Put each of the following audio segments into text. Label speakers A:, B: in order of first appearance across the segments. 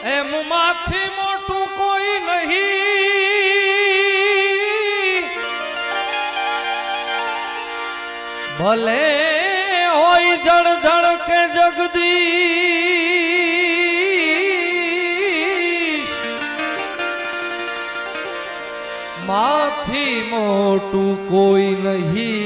A: એમ માંથી મોટું કોઈ નહીં, ભલે હોય જળ જળ કે જગદીશ, માથી મોટું કોઈ નહીં।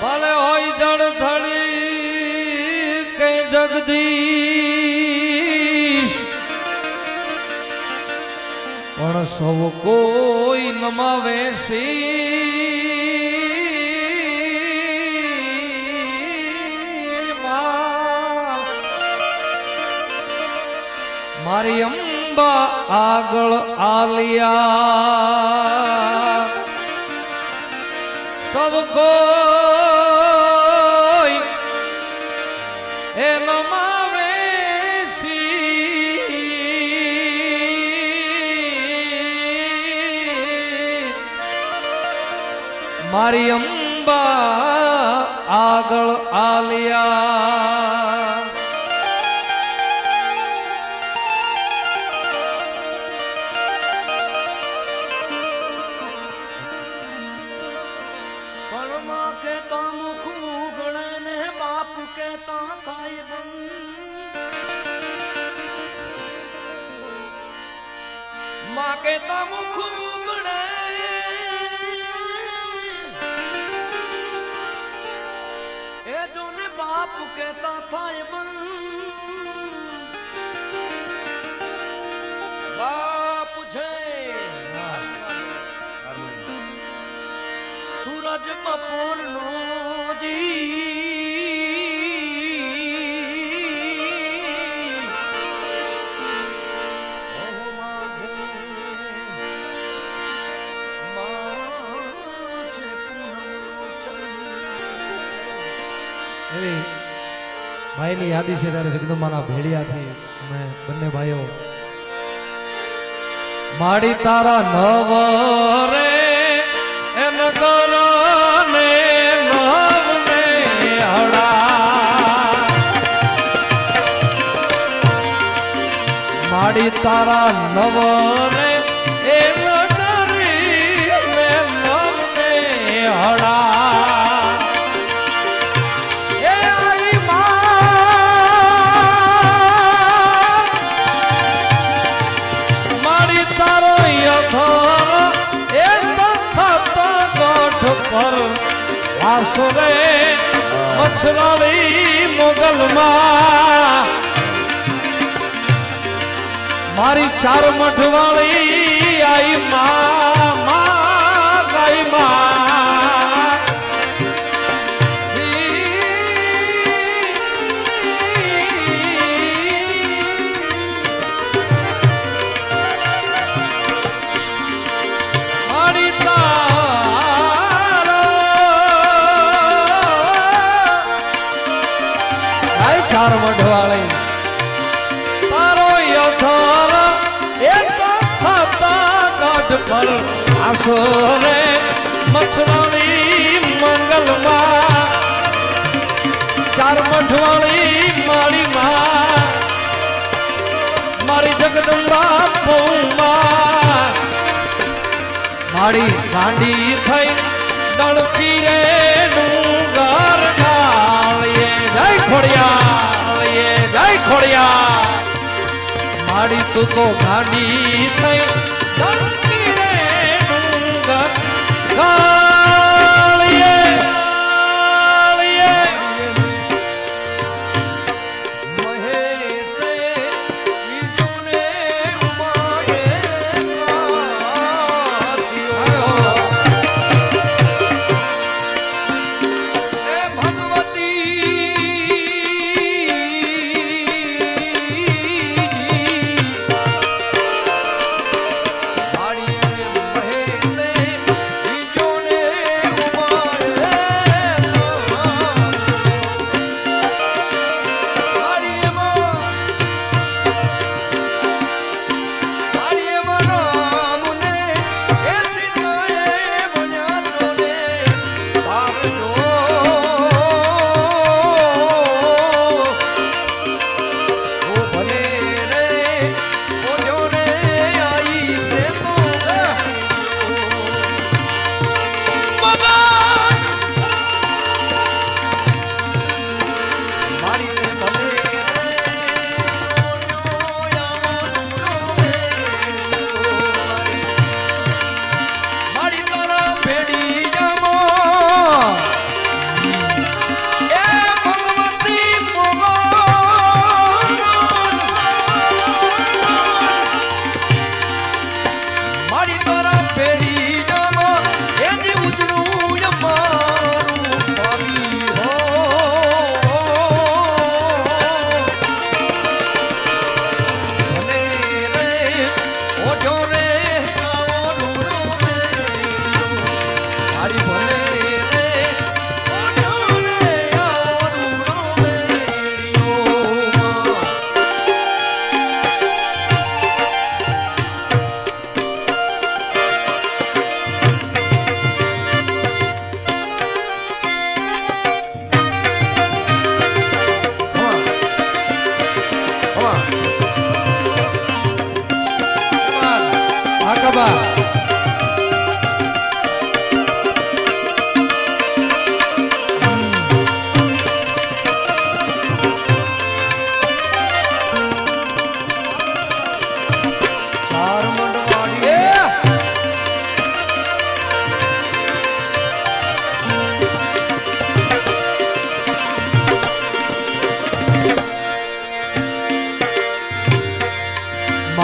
A: ભલે હોય જળ ધડી કે જગદીશ, પણ સૌ કોઈ નમાવે મારી અંબા આગળ આલિયા, સૌ કોઈ એ નમાવે મારી અંબા આગળ આલિયા।
B: માં કેતા મુખું ગણે ને બાપ કેતા થાય બંધ, માં કેતા મુખું ગણે એ જો ને બાપ કેતા થાય બંધ। બાપ છે સૂરજ બપોર નો
A: ભાઈ ની યાદી છે ત્યારે જગદંબાના ભેડિયાથી અમે બંને ભાઈઓ માડી તારા નવ રે એમ કરને નવને હડા, માડી તારા નવ રે એમ કરી નવને હડા। આસરે મછરાળી મોગલમાં મારી ચાર મઠવાળી આઈ માં ગાઈ માં, મારી ચાર મઢવાળી તારો યથાર એ થતા ગાઢ પર આસરે મછરાળી મંગલમાં ચાર મઢવાળી મારી માં મારી જગદંબા પૌમાં મારી ગાંડી થઈ દળપી રે નું ઘર ઢાળીએ જય ખોડિયા જય ખોડિયા માડી તું તો ગાડી થઈ દળપી રે નું ઘર ઢાળીએ મહેશે વિજુને ઉમાએ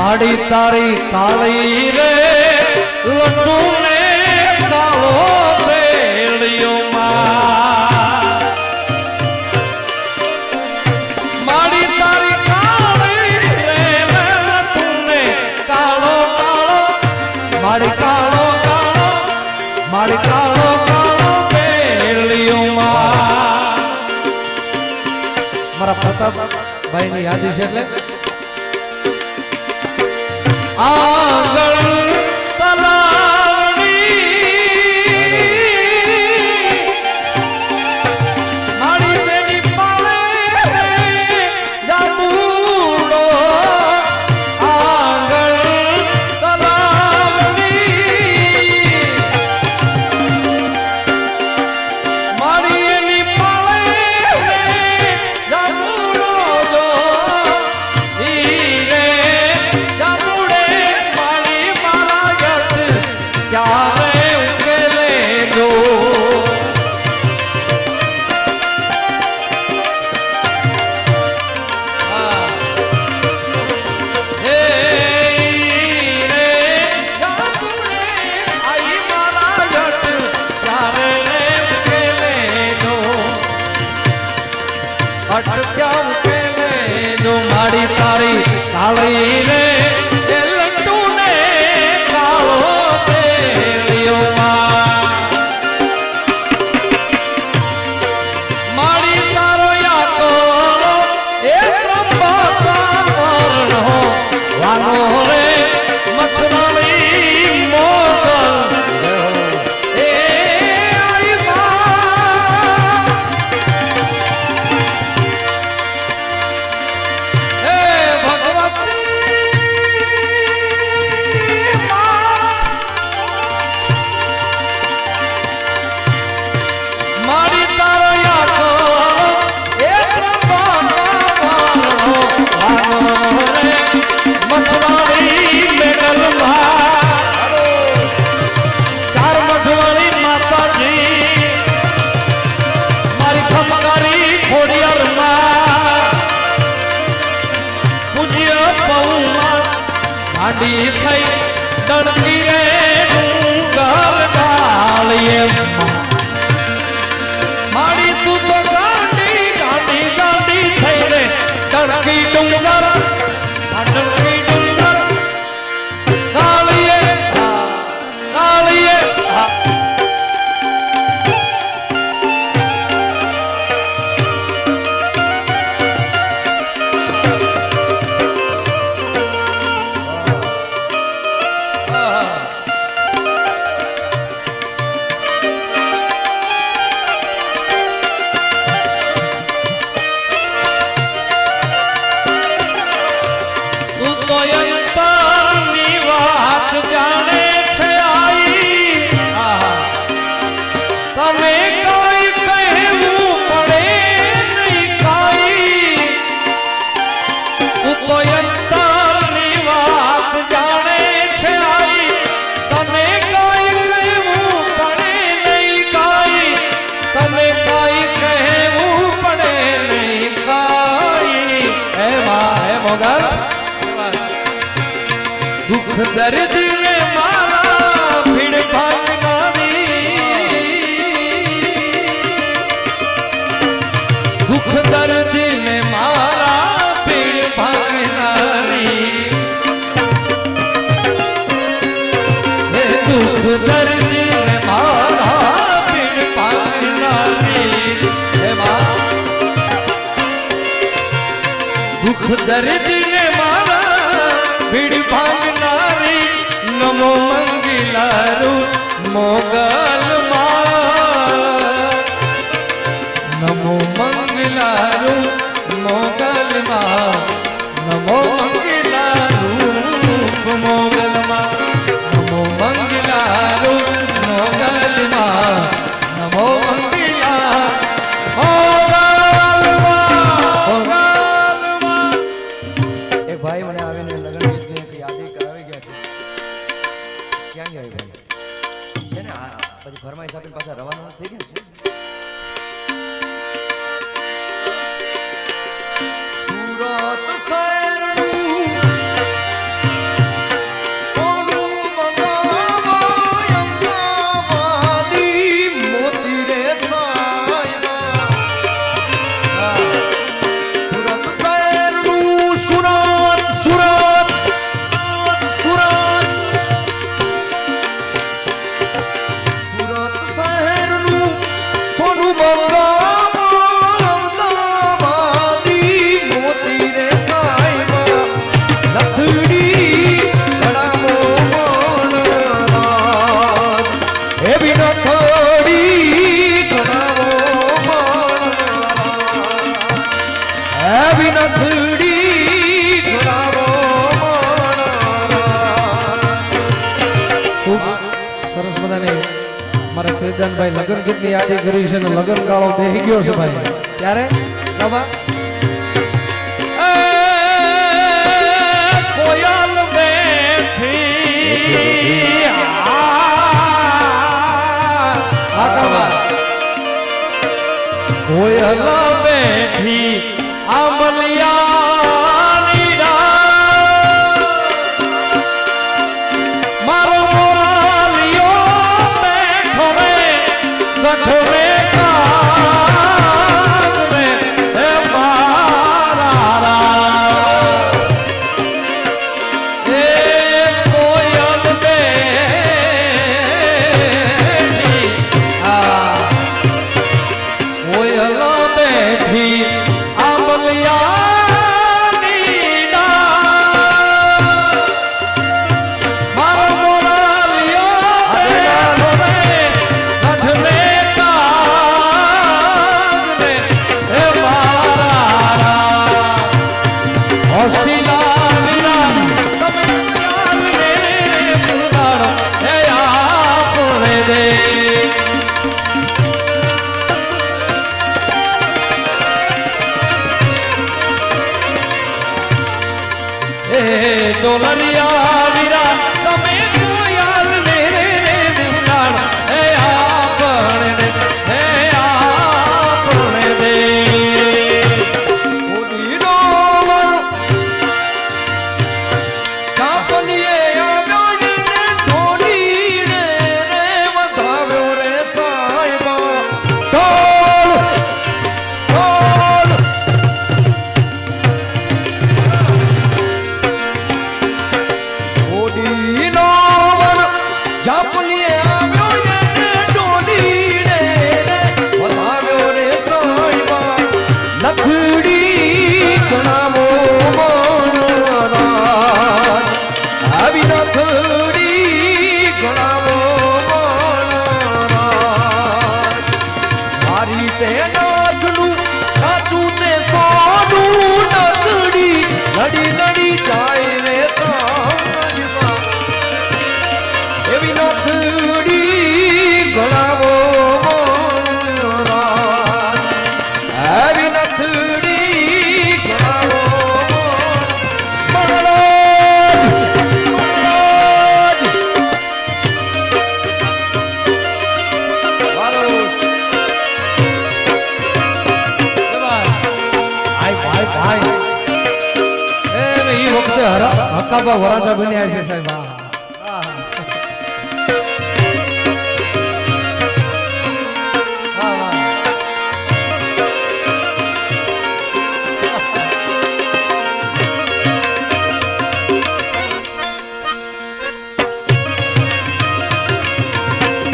A: माड़ी तारी काली रे लड्डू ने कालो बेड़ियो माड़ी तारी काली रे लड्डू ने कालो कालो माड़ी कालो कालो माड़ी कालो कालो बेड़ियो मारा प्रताप भाई ની યાદી છે એટલે आंगण तलावड़ी माड़ी बेड़ी पाले जाबूड़ो आंगण तलावड़ी माड़ी एनी पाले जाबूड़ो जो हीरे माड़ी तारी काली रे लड्डू ने कालो बेड़ियो माड़ी तारो या तो वानो रे मछली मोगल आंडी थई डणकी रे डूंगर डालिए माड़ी तू तो गांडी गांडी गांडी थई रे डणकी डूंगर डणकी डूंगर डालिए डालिए दुख दर्द में मारा भीड़ भागनारी दुख दर्द में मारा भीड़ भागनारी दुख दर्द में मारा भीड़ भागनारी दुख दर्द में मारा भीड़ भागनारी नमो मंगलारू मोगल नमो मंगलारू मोगल नमो मंगलारू मोगल नमो मंगलारू मोगल नमो मंगला एक भाई मैंने आवे ने लगन गीत ने यादी करावी गया છે ક્યાં ગયા ભાઈ છે ને આ પછી ફરમાઈશ આપીને પાછા રવાના થઈ ગયા છે સુરત શહેરનું
C: સચ્ચાનભાઈ લગ્ન ગીતની યાદી કરી છે ને લગ્ન ગાળો બેહી ગયો છે ભાઈ ત્યારે બાબા
B: કોયલ બેઠી કોયલ બેઠી આંબલિયાની મારો મોરાલિયો બેઠો રે ગઢ રે કાગ રે હે મારા એ કોયલ બેઠી કોયલ બેઠી આંબલિયાની મારો મોરાલિયો બેઠો રે ગઢ રે કાગ રે હે મારા હોશિયાર વીરા તમે ચાલને પુગાડો હે આપણે દે ડોલરિયા વીરા તમે કોયલ મેરે પુગાડો હે આપણે દે
A: ઓડીનો વર કાપલીએ આવ્યો ને ઢોલીને રે વધાવ્યો રે સાહેબા ઢોલ ઢોલ ઓડીનો વર જાપલીએ આવ્યો ને ઢોલીને રે વધાવ્યો રે સાહેબા નથડી ગણાવો મોનરાજ આવી નથડી ગણાવો મોનરાજ મારી તે નાચનું નાચું ને સોનું નથડી લડી લડી જાય રે સાહેબા એવી નથડી ગણાવો મોનરાજ આવી નથડી ગણાવો મોનરાજ મોનરાજ મારો
C: ભાઈ ભાઈ ભાઈ એ વખતે હકાબા વરાજા બન્યા છે સાહેબ હા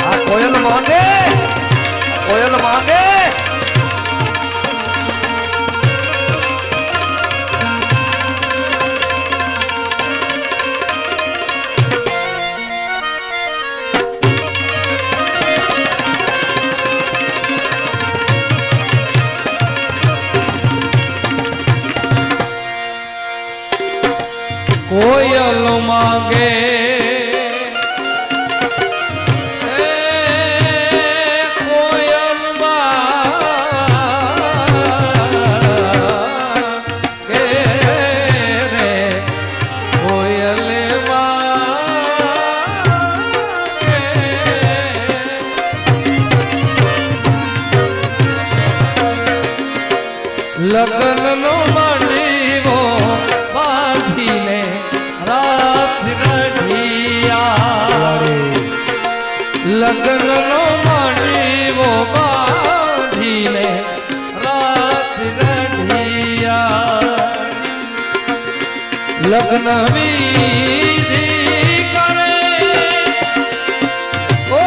A: આ કોયલ માંગે કોયલ માંગે
B: કોયલ માંગે કોયલ માંગે રે કોયલ લગ્ન નો મળીવો બાંધીને રાત રઢિયા લગ્ન નો મળીવો બાંધીને રાત રઢિયા લગ્ન વિધિ કરે ઓ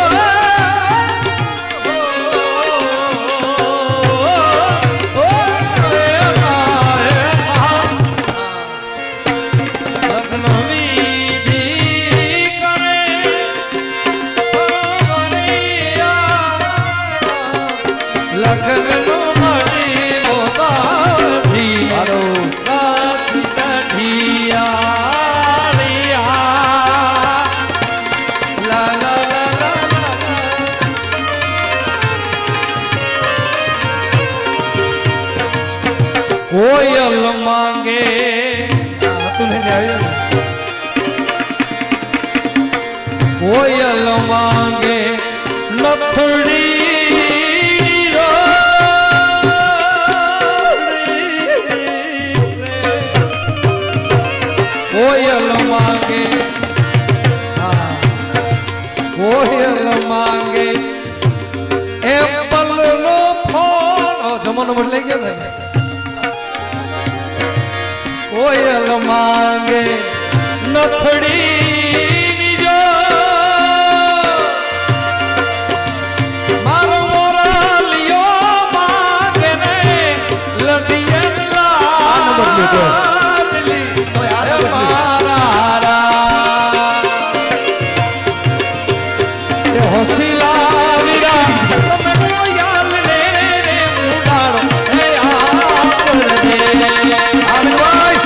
B: કોયલ માંગે
C: તું નહીં આવ્યો
B: કોયલ માંગે નથડી રો કોયલ માંગે કોયલ માંગે એપલ નો ફોન
C: જમાનો બદલાઈ ગયો ને
B: કોયલ માંગે નથડી જો મારો મોરલિયો માંગે ને લડિયલા
C: તો યાર
B: હોશીલા વીરા તમે યાદ રે રે મુડાડો હે આપણે
C: ભાઈ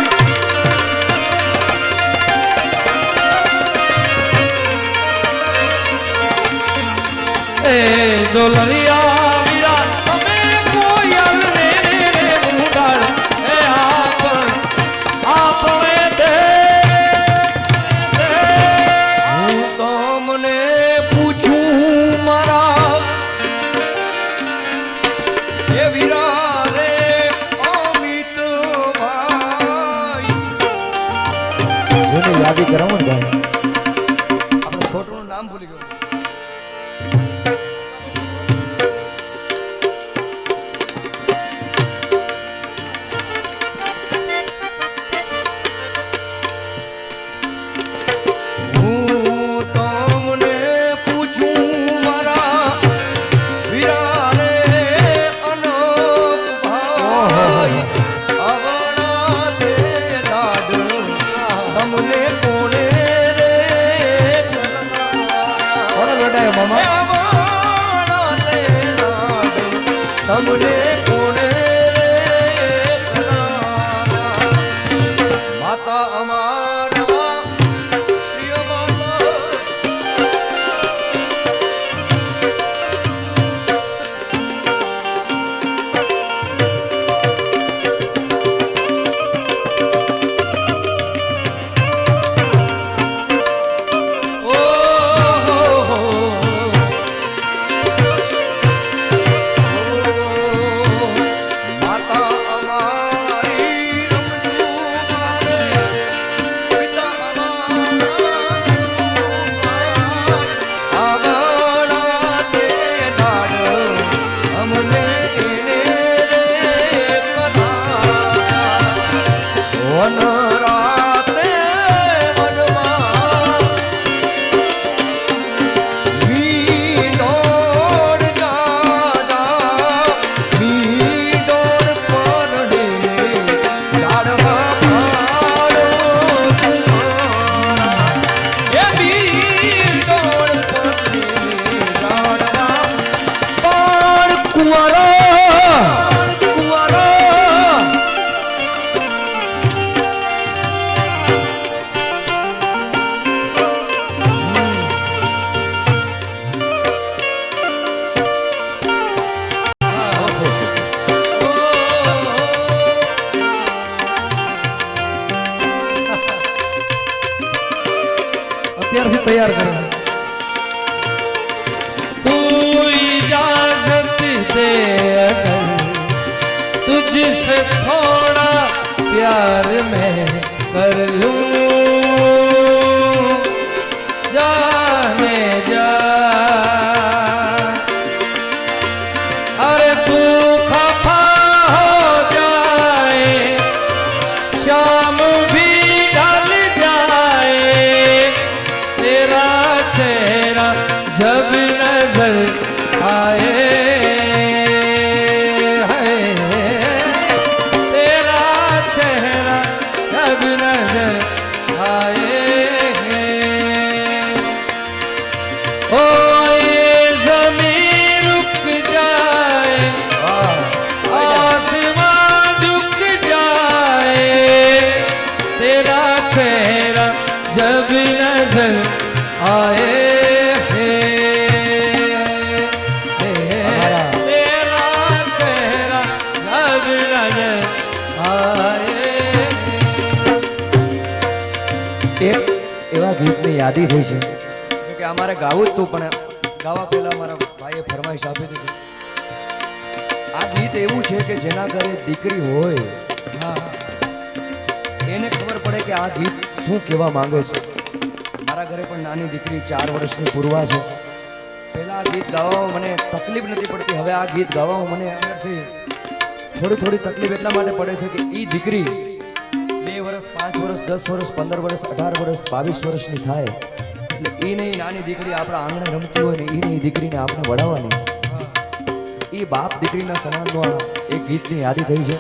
B: એ દોલરિયા વીરા તમે કોયલ રે રે મુડાડો હે આપણે દે
A: હું તમને પૂછું મારા એ વીરા રે અમિત ભાઈ
C: જેને યાદી કરાવો ને ભાઈ
A: આપણો છોટુનું નામ ભૂલી ગયો તમને કોને માતા અમારા પ્રિય માતા
C: અત્યારથી તૈયાર કરે
B: कोई इजाजत दे अगर तुझसे थोड़ा प्यार मैं कर लूं जाने जा अरे तू खफा हो जाए शाम भी ढल जाए तेरा चेहरा जब नजर आए है तेरा चेहरा जब नजर
A: યાદી થઈ છે. જોકે અમારે ગાવું જ હતું, પણ ગાવા પહેલા મારા ભાઈએ ફરમાઈશ આપી દીધી. આ ગીત એવું છે કે જેના ઘરે દીકરી હોય એને ખબર પડે કે આ ગીત શું કહેવા માંગે છે. મારા ઘરે પણ નાની દીકરી 4 વર્ષની પૂર્વા છે. પહેલા આ ગીત ગાવામાં મને તકલીફ નથી પડતી, હવે આ ગીત ગાવામાં મને અંદરથી થોડી તકલીફ એટલા માટે પડે છે કે એ દીકરી 2 વર્ષ 5 વર્ષ 10 વર્ષ 15 વર્ષ 18 વર્ષ 22 વર્ષની થાય એટલે એ નહીં નાની દીકરી આપણા આંગણે રમતી હોય ને એ નહીં દીકરીને આપણે વડાવવાની, એ બાપ દીકરીના સમાનનું આ એક ગીતની યાદી થઈ છે.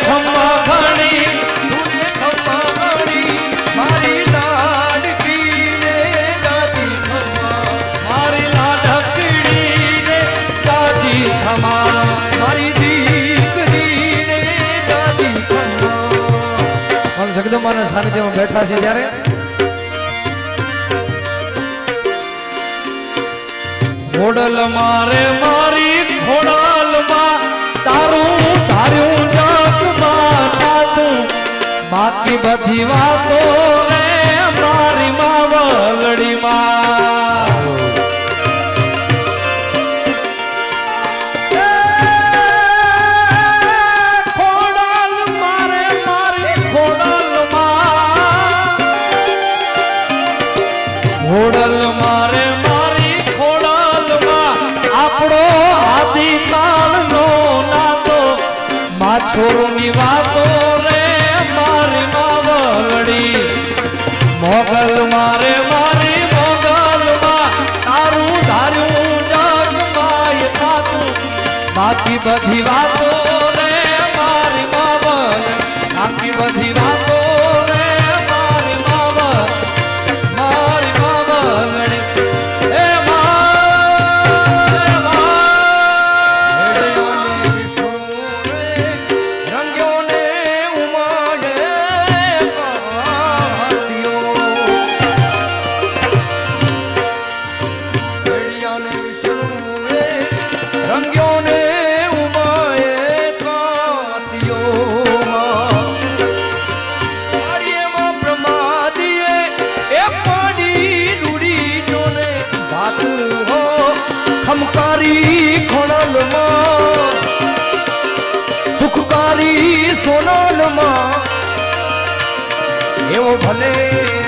C: ખમ્મા ઘણી
A: તુને ખમ્મા ઘણી મારી લાડકી ને જાતી ખમ્મા
C: મારી લાડકડી ને જાજી ખમા
A: મારી દીકરી ને જાતી ખમ્મા
C: આમ જગદંબાના સાનિધ્યમાં બેઠા છે ત્યારે ખોડલ મારે મારી ખોડાલમાં તારું ધાર્યું જગમાં થાતું બાકી બધી વાતો રે મારી માવલડીમાં ખોડાલ મારે મારી ખોડાલમાં ખોડલ મારે મારી ખોડાલમાં આપણો આદિકાળનો નાતો માછોરની વાતો રે મારી માવલડી મોગલ મારે મારી મોગલમાં તારું ધાર્યું જગમાય થાતું બાકી બધી વાતો રે મારી માવલ બાકી બધી વાતો રે મારી માવલ મારી માવલડી એ
A: રંગ્યો ને ઉમાડે કાતિયો ઘડિયાને વિષ્ણુએ રંગ્યો ને ઉમાએ કાતિયોમાં પાડીએમાં પ્રમાદીએ એ પાડી રૂડી જોને ભાત હો ખમકારી ખોણલમાં સુખકારી સોનલમાં એવો ભલે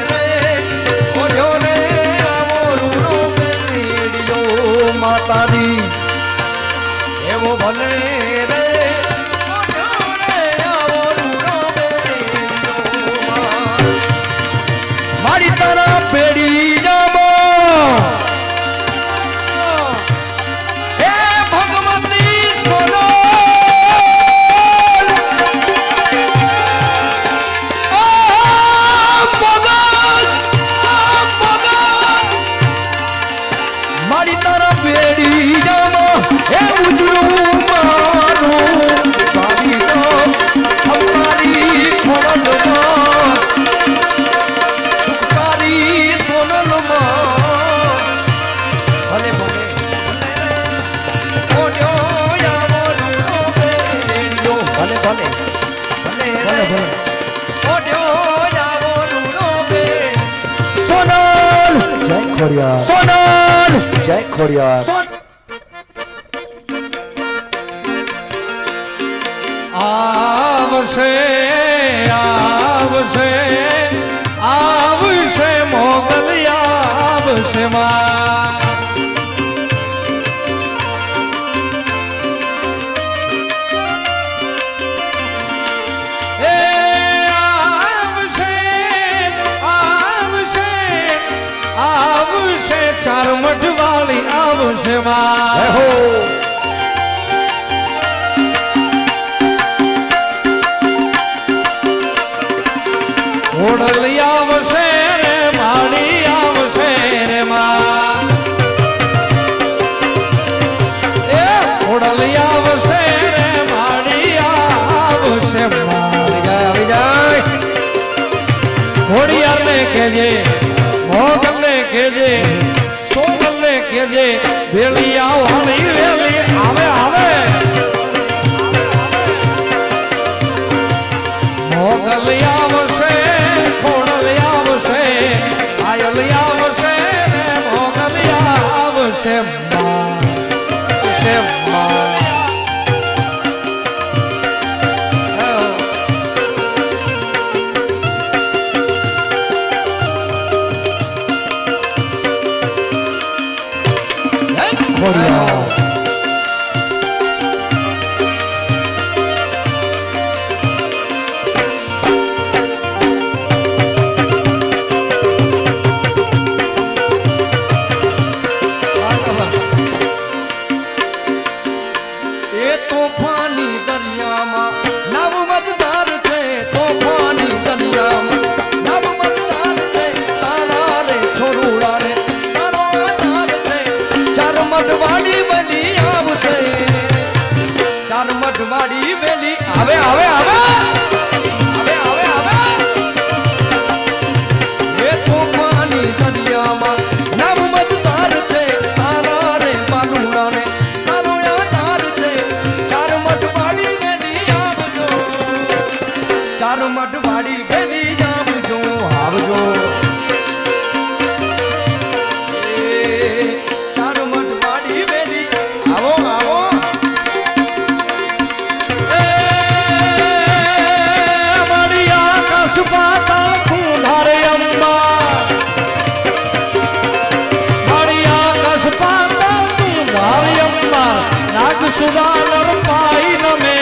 A: રે ઓઢ્યો ને આવો રૂડો મેળ્યો માતાજી એવો ભલે રે ઓઢ્યો ને આવો રૂડો મેળ્યો મારી તારા પેડી જામો હે ભગવતી સોનો મારી તારા પેડી જામો હે ઉજળું મારું મારી તો હમારી ખોળલમાં સુખકારી સોનલમાં ભલે ભલે ઓડ્યો આવો રૂડો મેળ્યો ભલે ભલે ભલે
C: ભલે ભલે
A: ઓડ્યો આવો રૂડો મેળ્યો સોનલ જય ખોડિયાર સોનલ જય ખોડિયાર
C: આવશે આવશે આવશે મોગલ આવશે માં એ આવશે આવશે આવશે ચાર મઠવાળી આવશે માં
A: જય હો
C: ઓડલ આવશે રે માડી આવશે રે માં એ ઓડલ આવશે રે માડી આવશે માં
A: આવી જાય
C: ઘોડિયાર ને કેજે મોગલ ને કેજે સોગલ ને કેજે વેલી આવવાની વેલી આવે આવે મોગલ આવશે ખોડલ આવશે આયલ આવશે મોગલ આવશે માં છે માં
A: ખોડિયાર ચાર મઢવાડી ભેલી આવજો આવજો ચાર મઢવાડી ભેલી આવો આવો
C: મારી આકાશ પાતાળ તું ધારે અંબા મારી આકાશ પાતાળ તું ધારે અંબા નાગ સુદાનર પાઈ નમે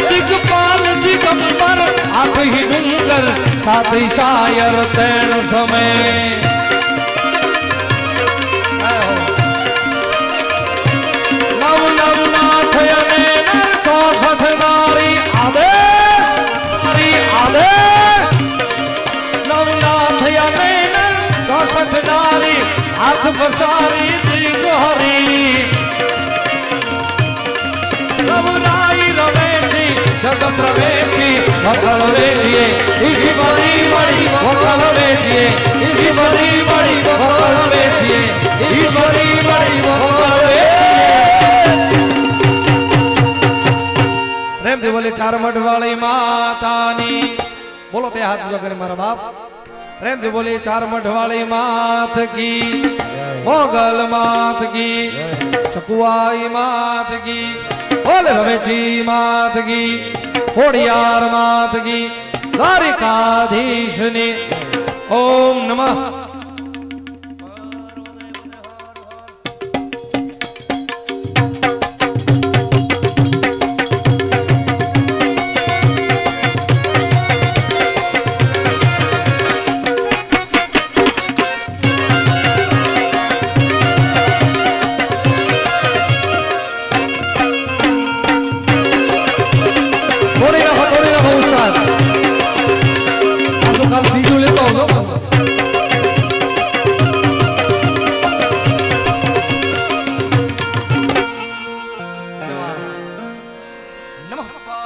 C: દિગપાલ દિગંબર આખી ડુંગર સાથી શાયર તેણ સમય નવ નવ નાથ અને 64 નારી આદેશ મારી આદેશ નવ નાથ અને 64 નારી હાથ પસારી દિગહરી રવનાઈ રવે છે જગ પ્રવેશી વકળ વેચીએ ઈશ્વરી મળી વકળ વેચીએ ઈશ્વરી મળી વકળ વેચીએ ઈશ્વરી મળી વકળ પ્રેમથી બોલે ચાર મઢવાળી માતાની બોલો બે હાથ જો કરે મારા બાપ પ્રેમથી બોલે ચાર મઢવાળી માત કી મોગલ માત કી ચકુઆઈ માત કી બોલે રવેચી માત કી ખોડિયાર માત કી દ્વારિકાધીશની ઓમ નમઃ
A: નમઃ